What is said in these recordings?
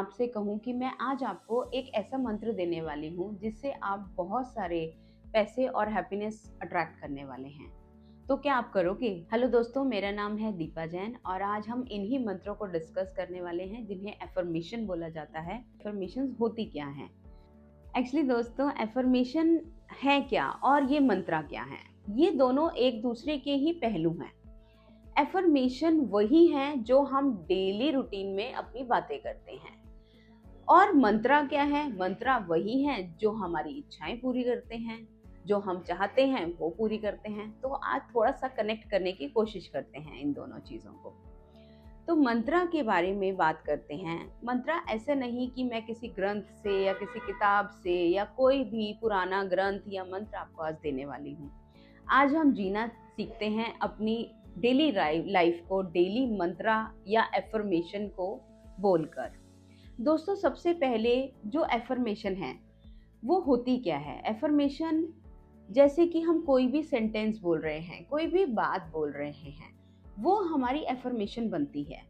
आपसे कहूँ कि मैं आज आपको एक ऐसा मंत्र देने वाली हूँ जिससे आप बहुत सारे पैसे और हैप्पीनेस अट्रैक्ट करने वाले हैं। तो क्या आप करोगे? हेलो दोस्तों, मेरा नाम है दीपा जैन और आज हम इन्हीं मंत्रों को डिस्कस करने वाले हैं जिन्हें एफर्मेशन बोला जाता है। एफर्मेशंस होती क्या हैं? एक्चुअली दोस्तों, एफर्मेशन है क्या और ये मंत्रा क्या है? ये दोनों एक दूसरे के ही पहलू हैं। एफर्मेशन वही है जो हम डेली रूटीन में अपनी बातें करते हैं, और मंत्रा क्या है? मंत्रा वही है जो हमारी इच्छाएं पूरी करते हैं, जो हम चाहते हैं वो पूरी करते हैं। तो आज थोड़ा सा कनेक्ट करने की कोशिश करते हैं इन दोनों चीजों को। तो मंत्रा के बारे में बात करते हैं। मंत्रा ऐसे नहीं कि मैं किसी ग्रंथ से या किसी किताब से या कोई भी पुराना ग्रंथ या मंत्र आपको आज देने वाली हूँ। आज हम जीना सीखते हैं अपनी डेली लाइफ को डेली मंत्रा या एफर्मेशन को बोलकर। दोस्तों, सबसे पहले जो एफर्मेशन है वो होती क्या है? एफर्मेशन जैसे कि हम कोई भी सेंटेंस बोल रहे हैं, कोई भी बात बोल रहे हैं, वो हमारी एफर्मेशन बनती है।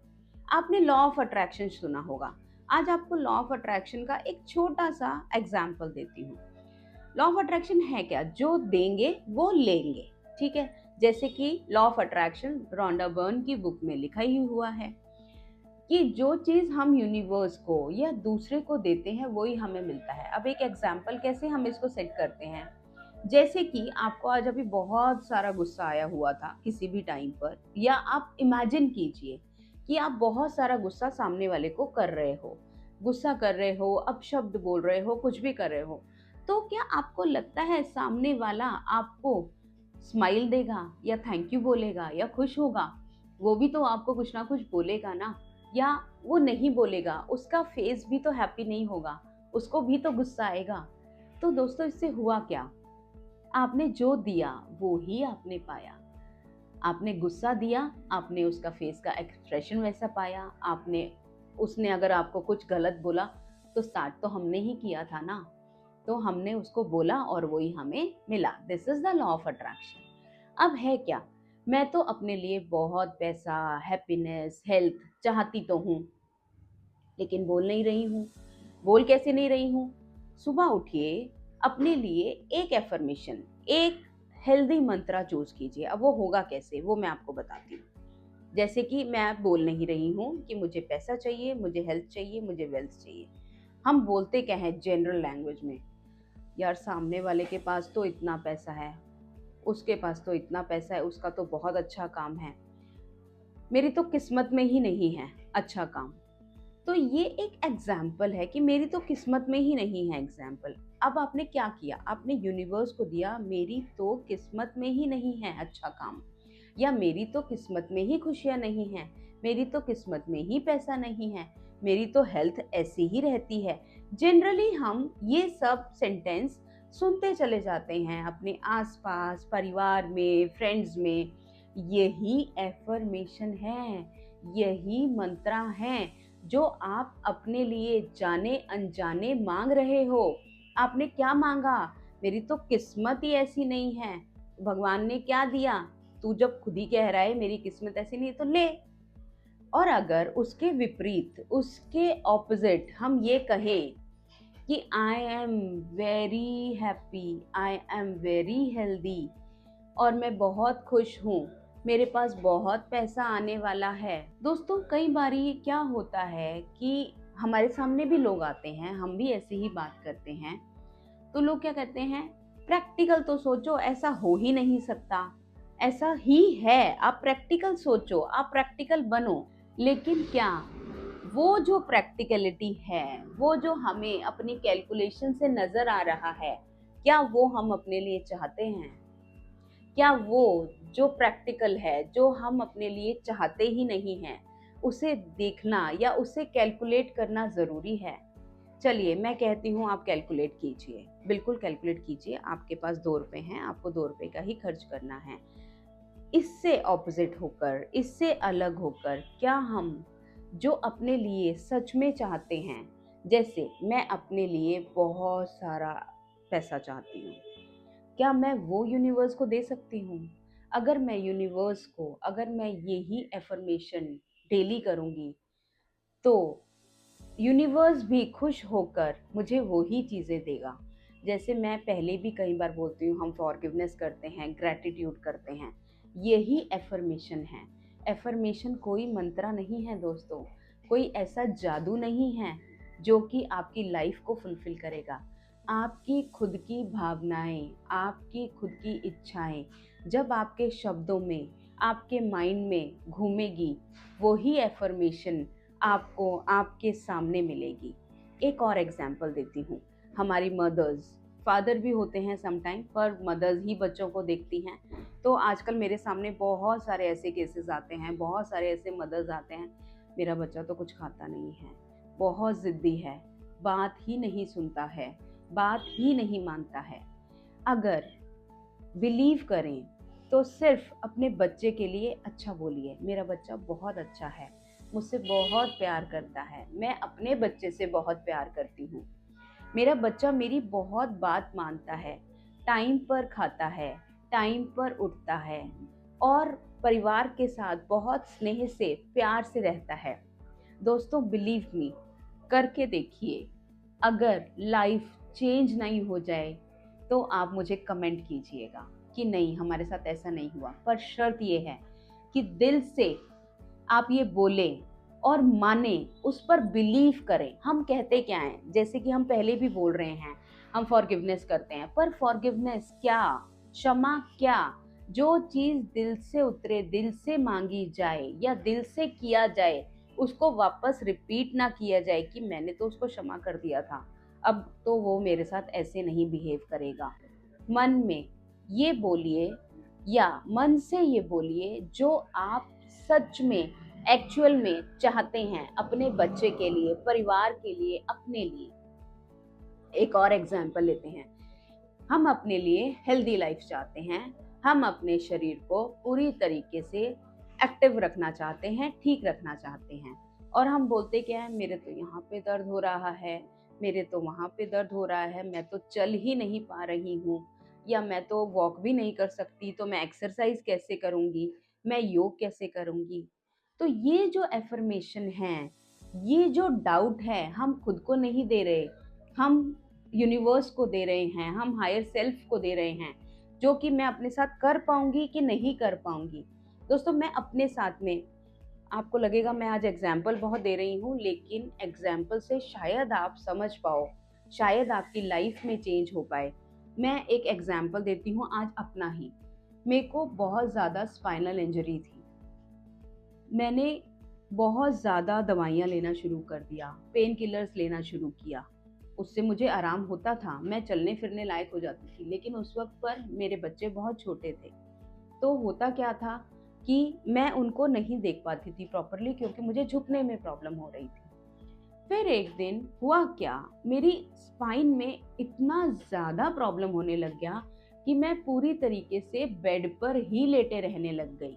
आपने लॉ ऑफ अट्रैक्शन सुना होगा। आज आपको लॉ ऑफ अट्रैक्शन का एक छोटा सा एग्जाम्पल देती हूँ। लॉ ऑफ अट्रैक्शन है क्या? जो देंगे वो लेंगे। ठीक है, जैसे कि law of attraction Rhonda burn की बुक में लिखा ही हुआ है कि जो चीज हम यूनिवर्स को या दूसरे को देते हैं वही हमें मिलता है। अब एक एग्जाम्पल कैसे हम इसको सेट करते हैं, जैसे कि आपको आज अभी बहुत सारा गुस्सा आया हुआ था किसी भी टाइम पर, या आप इमेजिन कीजिए कि आप बहुत सारा गुस्सा सामने वाले को कर रहे हो, गुस्सा कर रहे हो, अपशब्द बोल रहे हो, कुछ भी कर रहे हो। तो क्या आपको लगता है सामने वाला आपको स्माइल देगा या थैंक यू बोलेगा या खुश होगा? वो भी तो आपको कुछ ना कुछ बोलेगा ना। या वो नहीं बोलेगा, उसका फेस भी तो हैप्पी नहीं होगा, उसको भी तो गुस्सा आएगा। तो दोस्तों, इससे हुआ क्या? आपने जो दिया वो ही आपने पाया। आपने गुस्सा दिया, आपने उसका फेस का एक्सप्रेशन वैसा पाया। आपने उसने अगर आपको कुछ गलत बोला तो स्टार्ट तो हमने ही किया था ना। तो हमने उसको बोला और वही हमें मिला। This is the law of attraction. अब है क्या? मैं तो अपने लिए बहुत पैसा, हैप्पीनेस, हेल्थ चाहती तो हूँ, लेकिन बोल नहीं रही हूँ। बोल कैसे नहीं रही हूँ? सुबह उठिए, अपने लिए एक एफर्मेशन, एक हेल्दी मंत्रा चूज कीजिए। अब वो होगा कैसे वो मैं आपको बताती हूँ। जैसे कि मैं बोल नहीं रही हूँ कि मुझे पैसा चाहिए, मुझे हेल्थ चाहिए, मुझे वेल्थ चाहिए। हम बोलते क्या है जनरल लैंग्वेज में? यार, सामने वाले के पास तो इतना पैसा है, उसके पास तो इतना पैसा है, उसका तो बहुत अच्छा काम है, मेरी तो किस्मत में ही नहीं है अच्छा काम। तो ये एक एग्जाम्पल है कि मेरी तो किस्मत में ही नहीं है एग्जाम्पल। अब आपने क्या किया? आपने यूनिवर्स को दिया मेरी तो किस्मत में ही नहीं है अच्छा काम, या मेरी तो किस्मत में ही खुशियां नहीं है, मेरी तो किस्मत में ही पैसा नहीं है, मेरी तो हेल्थ ऐसी ही रहती है। जनरली हम ये सब सेंटेंस सुनते चले जाते हैं अपने आसपास, परिवार में, फ्रेंड्स में। यही एफर्मेशन है, यही मंत्रा है जो आप अपने लिए जाने अनजाने मांग रहे हो। आपने क्या मांगा? मेरी तो किस्मत ही ऐसी नहीं है। भगवान ने क्या दिया? तू जब खुद ही कह रहा है मेरी किस्मत ऐसी नहीं है तो ले। और अगर उसके विपरीत, उसके ऑपोजिट हम ये कहें कि I am very happy, I am very healthy, और मैं बहुत खुश हूँ, मेरे पास बहुत पैसा आने वाला है। दोस्तों, कई बारी क्या होता है कि हमारे सामने भी लोग आते हैं, हम भी ऐसे ही बात करते हैं, तो लोग क्या कहते हैं, प्रैक्टिकल तो सोचो, ऐसा हो ही नहीं सकता, ऐसा ही है, आप प्रैक्टिकल सोचो, आप प्रैक्टिकल बनो। लेकिन क्या वो जो प्रैक्टिकलिटी है, वो जो हमें अपनी कैलकुलेशन से नजर आ रहा है, क्या वो हम अपने लिए चाहते हैं? क्या वो जो प्रैक्टिकल है, जो हम अपने लिए चाहते ही नहीं हैं, उसे देखना या उसे कैलकुलेट करना ज़रूरी है? चलिए मैं कहती हूँ, आप कैलकुलेट कीजिए, बिल्कुल कैलकुलेट कीजिए। आपके पास 2 रुपए हैं, आपको 2 रुपए का ही खर्च करना है। इससे ऑपोजिट होकर, इससे अलग होकर, क्या हम जो अपने लिए सच में चाहते हैं, जैसे मैं अपने लिए बहुत सारा पैसा चाहती हूँ, क्या मैं वो यूनिवर्स को दे सकती हूँ? अगर मैं यूनिवर्स को, अगर मैं यही एफर्मेशन डेली करूँगी, तो यूनिवर्स भी खुश होकर मुझे वही चीज़ें देगा। जैसे मैं पहले भी कई बार बोलती हूँ, हम फॉरगिवनेस करते हैं, ग्रैटिट्यूड करते हैं, यही एफर्मेशन है। एफर्मेशन कोई मंत्रा नहीं है दोस्तों, कोई ऐसा जादू नहीं है जो कि आपकी लाइफ को फुलफिल करेगा। आपकी खुद की भावनाएं, आपकी खुद की इच्छाएं जब आपके शब्दों में, आपके माइंड में घूमेगी, वही एफर्मेशन आपको आपके सामने मिलेगी। एक और एग्जांपल देती हूँ। हमारी मदर्स, फादर भी होते हैं समटाइम, पर मदर्स ही बच्चों को देखती हैं। तो आजकल मेरे सामने बहुत सारे ऐसे केसेस आते हैं, बहुत सारे ऐसे मदर्स आते हैं, मेरा बच्चा तो कुछ खाता नहीं है, बहुत ज़िद्दी है, बात ही नहीं सुनता है, बात ही नहीं मानता है। अगर बिलीव करें तो सिर्फ अपने बच्चे के लिए अच्छा बोलिए, मेरा बच्चा बहुत अच्छा है, मुझसे बहुत प्यार करता है, मैं अपने बच्चे से बहुत प्यार करती हूँ, मेरा बच्चा मेरी बहुत बात मानता है, टाइम पर खाता है, टाइम पर उठता है और परिवार के साथ बहुत स्नेह से, प्यार से रहता है। दोस्तों बिलीव मी, करके देखिए। अगर लाइफ चेंज नहीं हो जाए तो आप मुझे कमेंट कीजिएगा कि नहीं हमारे साथ ऐसा नहीं हुआ, पर शर्त ये है कि दिल से आप ये बोले और माने, उस पर बिलीव करें। हम कहते क्या हैं, जैसे कि हम पहले भी बोल रहे हैं, हम फॉरगिवनेस करते हैं, पर फॉरगिवनेस क्या, क्षमा क्या? जो चीज दिल से उतरे, दिल से मांगी जाए या दिल से किया जाए, उसको वापस रिपीट ना किया जाए कि मैंने तो उसको क्षमा कर दिया था, अब तो वो मेरे साथ ऐसे नहीं बिहेव करेगा। मन में ये बोलिए या मन से ये बोलिए जो आप सच में, एक्चुअल में चाहते हैं अपने बच्चे के लिए, परिवार के लिए, अपने लिए। एक और एग्जाम्पल लेते हैं। हम अपने लिए हेल्दी लाइफ चाहते हैं, हम अपने शरीर को पूरी तरीके से एक्टिव रखना चाहते हैं, ठीक रखना चाहते हैं, और हम बोलते क्या है, मेरे तो यहाँ पे दर्द हो रहा है, मेरे तो वहाँ पे दर्द हो रहा है, मैं तो चल ही नहीं पा रही हूँ, या मैं तो वॉक भी नहीं कर सकती, तो मैं एक्सरसाइज कैसे करूँगी, मैं योग कैसे करूँगी। तो ये जो एफर्मेशन है, ये जो डाउट है, हम खुद को नहीं दे रहे, हम यूनिवर्स को दे रहे हैं, हम हायर सेल्फ को दे रहे हैं, जो कि मैं अपने साथ कर पाऊंगी कि नहीं कर पाऊंगी। दोस्तों मैं अपने साथ में, आपको लगेगा मैं आज एग्जाम्पल बहुत दे रही हूँ, लेकिन एग्जाम्पल से शायद आप समझ पाओ, शायद आपकी लाइफ में चेंज हो पाए। मैं एक एग्जाम्पल देती हूँ आज अपना ही। मेरे को बहुत ज़्यादा स्पाइनल इंजरी थी, मैंने बहुत ज़्यादा दवाइयाँ लेना शुरू कर दिया, पेन किलर्स लेना शुरू किया, उससे मुझे आराम होता था, मैं चलने फिरने लायक हो जाती थी, लेकिन उस वक्त पर मेरे बच्चे बहुत छोटे थे। तो होता क्या था कि मैं उनको नहीं देख पाती थी प्रॉपरली, क्योंकि मुझे झुकने में प्रॉब्लम हो रही थी। फिर एक दिन हुआ क्या, मेरी स्पाइन में इतना ज़्यादा प्रॉब्लम होने लग गया कि मैं पूरी तरीके से बेड पर ही लेटे रहने लग गई।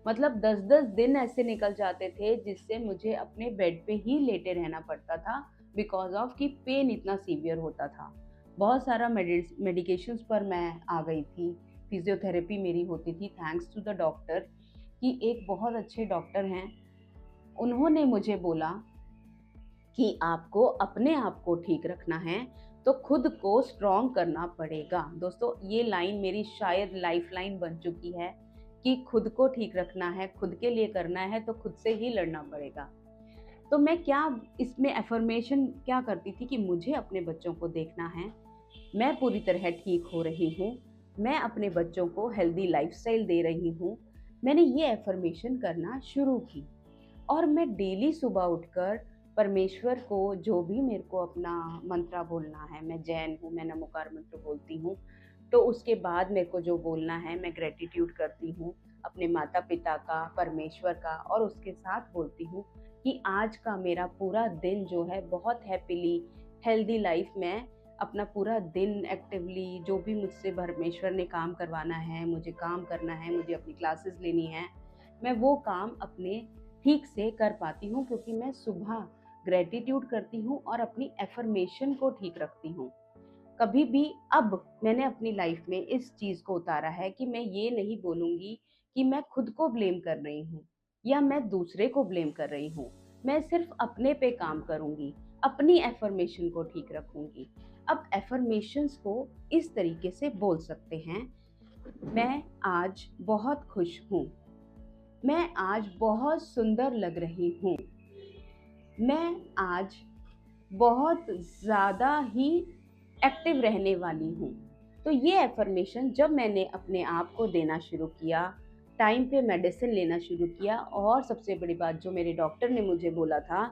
मतलब 10-10 दिन ऐसे निकल जाते थे जिससे मुझे अपने बेड पे ही लेटे रहना पड़ता था, बिकॉज ऑफ कि पेन इतना सीवियर होता था। बहुत सारा मेडिकेशंस पर मैं आ गई थी, फिजियोथेरेपी मेरी होती थी, थैंक्स टू द डॉक्टर, कि एक बहुत अच्छे डॉक्टर हैं, उन्होंने मुझे बोला कि आपको अपने आप को ठीक रखना है तो खुद को स्ट्रॉन्ग करना पड़ेगा। दोस्तों ये लाइन मेरी शायद लाइफ लाइन बन चुकी है कि खुद को ठीक रखना है, खुद के लिए करना है तो खुद से ही लड़ना पड़ेगा। तो मैं क्या इसमें एफर्मेशन क्या करती थी कि मुझे अपने बच्चों को देखना है, मैं पूरी तरह ठीक हो रही हूँ, मैं अपने बच्चों को हेल्दी लाइफस्टाइल दे रही हूँ। मैंने ये एफर्मेशन करना शुरू की और मैं डेली सुबह उठकर परमेश्वर को, जो भी मेरे को अपना मंत्रा बोलना है, मैं जैन हूँ, मैं नमोकार मंत्र बोलती हूँ, तो उसके बाद मेरे को जो बोलना है मैं ग्रेटिट्यूड करती हूँ अपने माता पिता का, परमेश्वर का, और उसके साथ बोलती हूँ कि आज का मेरा पूरा दिन जो है बहुत हैप्पीली हेल्दी लाइफ में अपना पूरा दिन एक्टिवली, जो भी मुझसे परमेश्वर ने काम करवाना है, मुझे काम करना है, मुझे अपनी क्लासेस लेनी है, मैं वो काम अपने ठीक से कर पाती हूँ, क्योंकि मैं सुबह ग्रेटिट्यूड करती हूँ और अपनी एफर्मेशन को ठीक रखती हूँ। कभी भी अब मैंने अपनी लाइफ में इस चीज़ को उतारा है कि मैं ये नहीं बोलूँगी कि मैं खुद को ब्लेम कर रही हूँ या मैं दूसरे को ब्लेम कर रही हूँ। मैं सिर्फ अपने पे काम करूंगी, अपनी एफर्मेशन को ठीक रखूंगी। अब एफर्मेशंस को इस तरीके से बोल सकते हैं, मैं आज बहुत खुश हूँ, मैं आज बहुत सुंदर लग रही हूँ, मैं आज बहुत ज़्यादा ही एक्टिव रहने वाली हूँ। तो ये एफर्मेशन जब मैंने अपने आप को देना शुरू किया, टाइम पे मेडिसिन लेना शुरू किया, और सबसे बड़ी बात जो मेरे डॉक्टर ने मुझे बोला था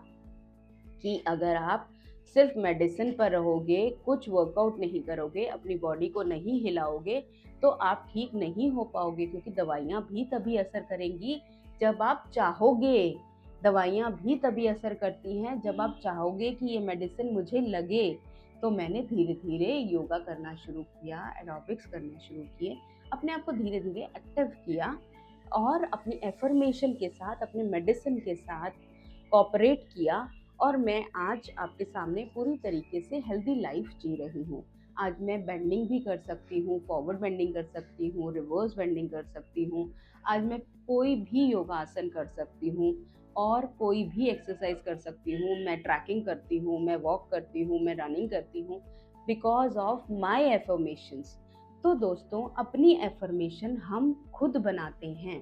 कि अगर आप सिर्फ मेडिसिन पर रहोगे, कुछ वर्कआउट नहीं करोगे, अपनी बॉडी को नहीं हिलाओगे, तो आप ठीक नहीं हो पाओगे, क्योंकि दवाइयाँ भी तभी असर करेंगी जब आप चाहोगे। दवाइयाँ भी तभी असर करती हैं जब आप चाहोगे कि ये मेडिसिन मुझे लगे। तो मैंने धीरे धीरे योगा करना शुरू किया, एरोबिक्स करना शुरू किए, अपने आप को धीरे धीरे एक्टिव किया, और अपनी एफर्मेशन के साथ, अपने मेडिसिन के साथ कोऑपरेट किया, और मैं आज आपके सामने पूरी तरीके से हेल्दी लाइफ जी रही हूँ। आज मैं बेंडिंग भी कर सकती हूँ, फॉरवर्ड बेंडिंग कर सकती हूँ, रिवर्स बेंडिंग कर सकती हूँ। आज मैं कोई भी योगासन कर सकती हूँ और कोई भी एक्सरसाइज कर सकती हूँ। मैं ट्रैकिंग करती हूँ, मैं वॉक करती हूँ, मैं रनिंग करती हूँ, बिकॉज ऑफ माई एफर्मेशंस। तो दोस्तों, अपनी एफर्मेशन हम खुद बनाते हैं।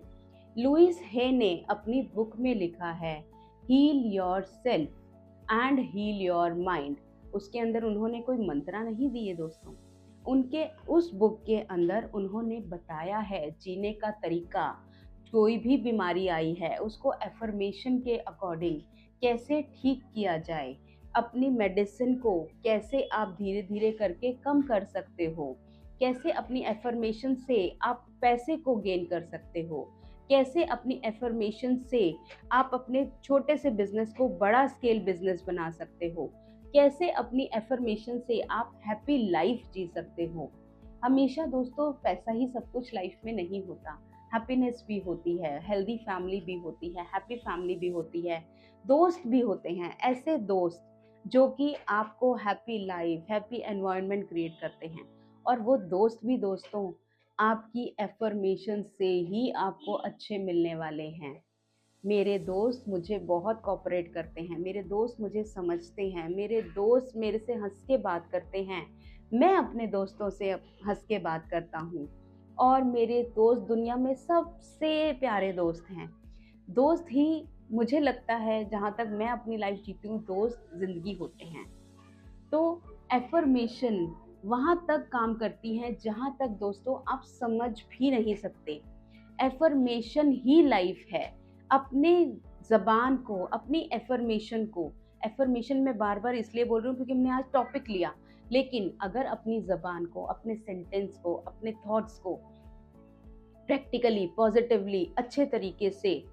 लुइस हे ने अपनी बुक में लिखा है, heal yourself and heal your mind. उसके अंदर उन्होंने कोई मंत्रा नहीं दिए दोस्तों, उनके उस बुक के अंदर उन्होंने बताया है जीने का तरीका। कोई भी बीमारी आई है उसको एफर्मेशन के अकॉर्डिंग कैसे ठीक किया जाए, अपनी मेडिसिन को कैसे आप धीरे धीरे करके कम कर सकते हो, कैसे अपनी एफर्मेशन से आप पैसे को गेन कर सकते हो, कैसे अपनी एफर्मेशन से आप अपने छोटे से बिजनेस को बड़ा स्केल बिजनेस बना सकते हो, कैसे अपनी एफर्मेशन से आप हैप्पी लाइफ जी सकते हो। हमेशा दोस्तों पैसा ही सब कुछ लाइफ में नहीं होता, हैप्पीनेस भी होती है, हेल्दी फैमिली भी होती है, हैप्पी फैमिली भी होती है, दोस्त भी होते हैं, ऐसे दोस्त जो कि आपको happy life, happy environment create करते हैं। और वो दोस्त भी दोस्तों आपकी एफर्मेशन से ही आपको अच्छे मिलने वाले हैं। मेरे दोस्त मुझे बहुत कोऑपरेट करते हैं, मेरे दोस्त मुझे समझते हैं, मेरे दोस्त मेरे से हंस के बात करते हैं, मैं अपने दोस्तों से हंस के बात करता हूँ, और मेरे दोस्त दुनिया में सबसे प्यारे दोस्त हैं। दोस्त ही, मुझे लगता है जहाँ तक मैं अपनी लाइफ जीती हूँ, दोस्त ज़िंदगी होते हैं। तो एफर्मेशन वहाँ तक काम करती है जहाँ तक दोस्तों आप समझ भी नहीं सकते। एफर्मेशन ही लाइफ है। अपने ज़बान को, अपनी एफर्मेशन को, एफर्मेशन में बार बार इसलिए बोल रही हूँ क्योंकि हमने आज टॉपिक लिया, लेकिन अगर अपनी ज़बान को, अपने सेंटेंस को, अपने थॉट्स को प्रैक्टिकली, पॉजिटिवली, अच्छे तरीके से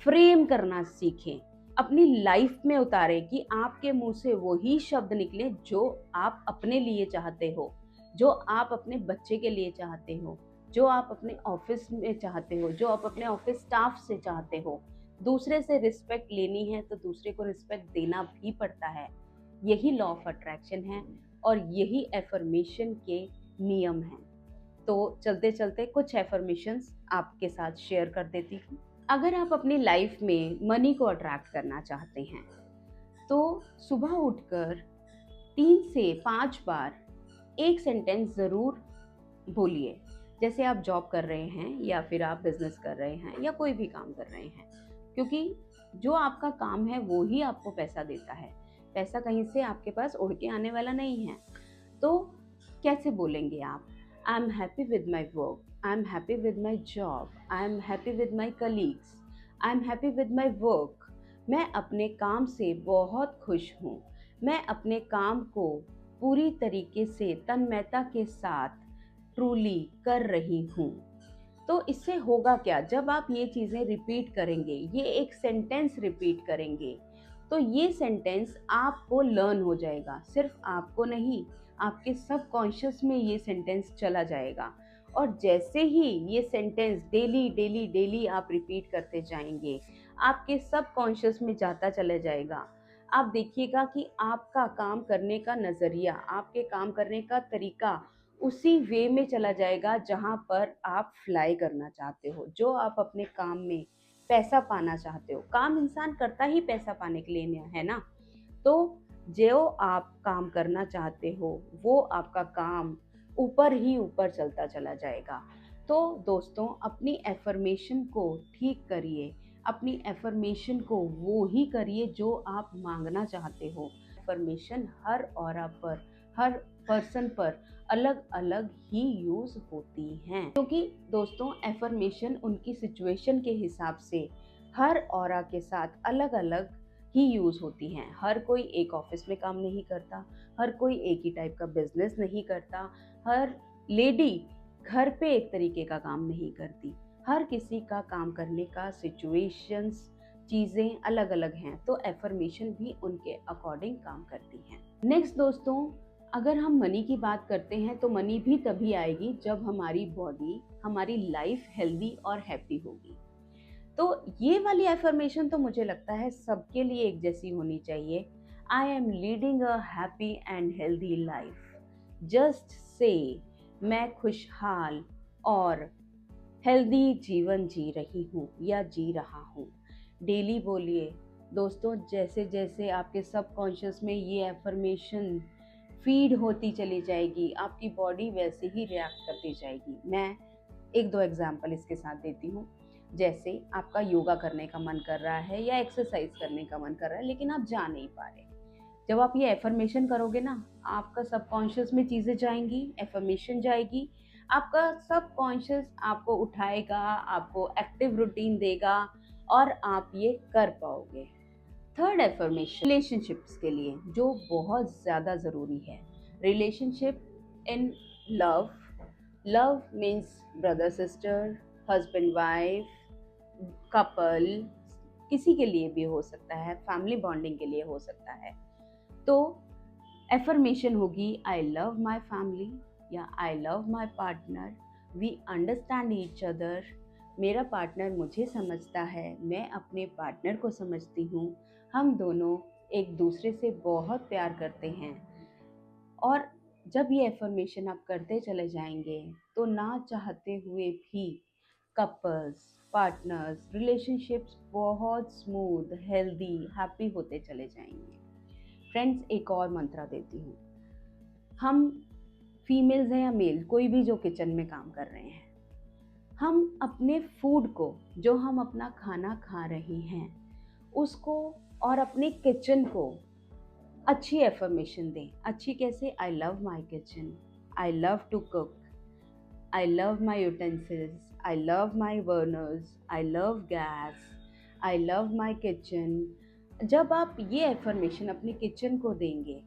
फ्रेम करना सीखें, अपनी लाइफ में उतारें कि आपके मुंह से वही शब्द निकले जो आप अपने लिए चाहते हो, जो आप अपने बच्चे के लिए चाहते हो, जो आप अपने ऑफिस में चाहते हो, जो आप अपने ऑफिस स्टाफ से चाहते हो। दूसरे से रिस्पेक्ट लेनी है तो दूसरे को रिस्पेक्ट देना भी पड़ता है। यही लॉ ऑफ अट्रैक्शन है और यही एफर्मेशन के नियम हैं। तो चलते चलते कुछ एफर्मेशंस आपके साथ शेयर कर देती हूँ। अगर आप अपनी लाइफ में मनी को अट्रैक्ट करना चाहते हैं तो सुबह उठकर 3 से 5 बार एक सेंटेंस ज़रूर बोलिए। जैसे आप जॉब कर रहे हैं या फिर आप बिजनेस कर रहे हैं या कोई भी काम कर रहे हैं, क्योंकि जो आपका काम है वो ही आपको पैसा देता है। पैसा कहीं से आपके पास उड़ के आने वाला नहीं है। तो कैसे बोलेंगे आप? I am happy with my work, I am happy with my job, I am happy with my colleagues, I am happy with my work. मैं अपने काम से बहुत खुश हूँ, मैं अपने काम को पूरी तरीके से तन्मयता के साथ ट्रूली कर रही हूँ। तो इससे होगा क्या, जब आप ये चीज़ें रिपीट करेंगे, ये एक सेंटेंस रिपीट करेंगे, तो ये सेंटेंस आपको लर्न हो जाएगा। सिर्फ आपको नहीं, आपके सबकॉन्शियस में ये सेंटेंस चला जाएगा। और जैसे ही ये सेंटेंस डेली डेली डेली आप रिपीट करते जाएंगे, आपके सबकॉन्शियस में जाता चला जाएगा। आप देखिएगा कि आपका काम करने का नज़रिया, आपके काम करने का तरीका उसी वे में चला जाएगा जहाँ पर आप फ्लाई करना चाहते हो, जो आप अपने काम में पैसा पाना चाहते हो, काम इंसान करता ही पैसा पाने के लिए है ना। तो जो आप काम करना चाहते हो वो आपका काम ऊपर ही ऊपर चलता चला जाएगा। तो दोस्तों, अपनी एफर्मेशन को ठीक करिए, अपनी एफर्मेशन को वो ही करिए जो आप मांगना चाहते हो। एफर्मेशन हर ऑरा पर, हर पर्सन पर अलग अलग ही यूज होती हैं, क्योंकि दोस्तों एफर्मेशन उनकी सिचुएशन के हिसाब से हर ऑरा के साथ अलग अलग ही यूज होती हैं। हर कोई एक ऑफिस में काम नहीं करता, हर कोई एक ही टाइप का बिजनेस नहीं करता, हर लेडी घर पे एक तरीके का काम नहीं करती, हर किसी का काम करने का सिचुएशंस, चीज़ें अलग अलग हैं। तो एफर्मेशन भी उनके अकॉर्डिंग काम करती हैं। नेक्स्ट दोस्तों, अगर हम मनी की बात करते हैं तो मनी भी तभी आएगी जब हमारी बॉडी, हमारी लाइफ हेल्दी और हैप्पी होगी। तो ये वाली एफर्मेशन तो मुझे लगता है सबके लिए एक जैसी होनी चाहिए। I am leading a happy and healthy life. Just say मैं खुशहाल और हेल्दी जीवन जी रही हूँ या जी रहा हूँ। डेली बोलिए दोस्तों, जैसे जैसे आपके सबकॉन्शियस में ये एफर्मेशन फीड होती चली जाएगी, आपकी बॉडी वैसे ही रिएक्ट करती जाएगी। मैं एक दो एग्जांपल इसके साथ देती हूँ। जैसे आपका योगा करने का मन कर रहा है या एक्सरसाइज करने का मन कर रहा है, लेकिन आप जा नहीं पा रहे। जब आप ये एफर्मेशन करोगे ना, आपका सबकॉन्शियस में चीज़ें जाएंगी, एफर्मेशन जाएगी, आपका सबकॉन्शियस आपको उठाएगा, आपको एक्टिव रूटीन देगा और आप ये कर पाओगे। थर्ड एफर्मेशन रिलेशनशिप्स के लिए, जो बहुत ज़्यादा ज़रूरी है। Relationship in love, love means brother sister, husband wife, couple, किसी के लिए भी हो सकता है, फैमिली बॉन्डिंग के लिए हो सकता है। तो एफर्मेशन होगी आई लव माई फैमिली या I love my partner, we understand each other. मेरा पार्टनर मुझे समझता है, मैं अपने पार्टनर को समझती हूँ, हम दोनों एक दूसरे से बहुत प्यार करते हैं। और जब ये एफर्मेशन आप करते चले जाएंगे तो ना चाहते हुए भी कपल्स, पार्टनर्स, रिलेशनशिप्स बहुत स्मूथ, हेल्दी, हैप्पी होते चले जाएंगे। फ्रेंड्स, एक और मंत्रा देती हूँ। हम फीमेल्स हैं या मेल, कोई भी जो किचन में काम कर रहे हैं, हम अपने फूड को, जो हम अपना खाना खा रहे हैं, उसको और अपने किचन को अच्छी एफर्मेशन दें। अच्छी कैसे? I love my kitchen, I love to cook, I love my utensils, I love my burners, I love gas, I love my kitchen। जब आप ये एफर्मेशन अपने किचन को देंगे,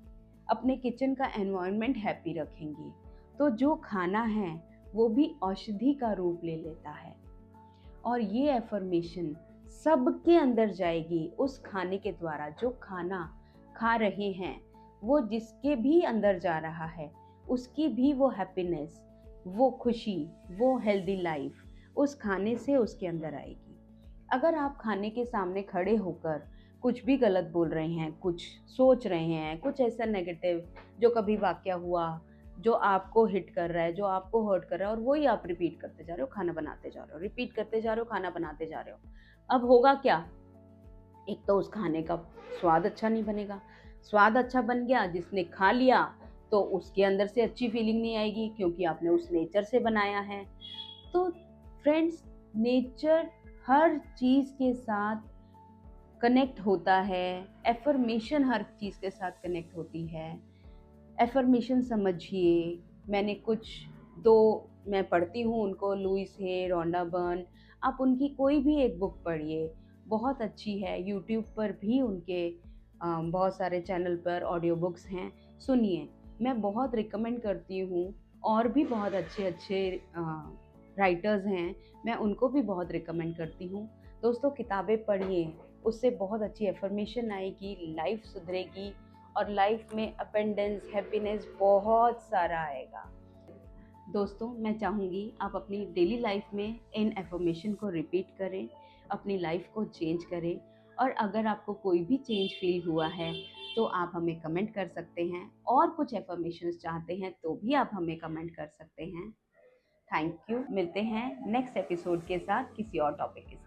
अपने किचन का एनवायरनमेंट हैप्पी रखेंगे, तो जो खाना है वो भी औषधि का रूप ले लेता है। और ये एफर्मेशन सबके अंदर जाएगी उस खाने के द्वारा। जो खाना खा रहे हैं, वो जिसके भी अंदर जा रहा है, उसकी भी वो हैप्पीनेस, वो खुशी, वो हेल्दी लाइफ उस खाने से उसके अंदर आएगी। अगर आप खाने के सामने खड़े होकर कुछ भी गलत बोल रहे हैं, कुछ सोच रहे हैं, कुछ ऐसा नेगेटिव जो कभी वाक्य हुआ, जो आपको हिट कर रहा है, जो आपको हर्ट कर रहा है, और वही आप रिपीट करते जा रहे हो, खाना बनाते जा रहे हो, रिपीट करते जा रहे हो, खाना बनाते जा रहे हो, अब होगा क्या? एक तो उस खाने का स्वाद अच्छा नहीं बनेगा। स्वाद अच्छा बन गया, जिसने खा लिया तो उसके अंदर से अच्छी फीलिंग नहीं आएगी, क्योंकि आपने उस नेचर से बनाया है। तो फ्रेंड्स, नेचर हर चीज़ के साथ कनेक्ट होता है, एफर्मेशन हर चीज़ के साथ कनेक्ट होती है। एफर्मेशन समझिए, मैंने कुछ दो मैं पढ़ती हूँ उनको, लुइस है, रोंडा बर्न, आप उनकी कोई भी एक बुक पढ़िए, बहुत अच्छी है। यूट्यूब पर भी उनके बहुत सारे चैनल पर ऑडियो बुक्स हैं, सुनिए, मैं बहुत रिकमेंड करती हूँ। और भी बहुत अच्छे अच्छे राइटर्स हैं, मैं उनको भी बहुत रिकमेंड करती हूँ। दोस्तों, किताबें पढ़िए, उससे बहुत अच्छी एफर्मेशन आएगी, लाइफ सुधरेगी और लाइफ में अपेंडेंस, हैप्पीनेस बहुत सारा आएगा। दोस्तों, मैं चाहूँगी आप अपनी डेली लाइफ में इन एफर्मेशन को रिपीट करें, अपनी लाइफ को चेंज करें। और अगर आपको कोई भी चेंज फील हुआ है तो आप हमें कमेंट कर सकते हैं, और कुछ एफर्मेशंस चाहते हैं तो भी आप हमें कमेंट कर सकते हैं। Thank you. मिलते हैं नेक्स्ट एपिसोड के साथ किसी और टॉपिक के साथ।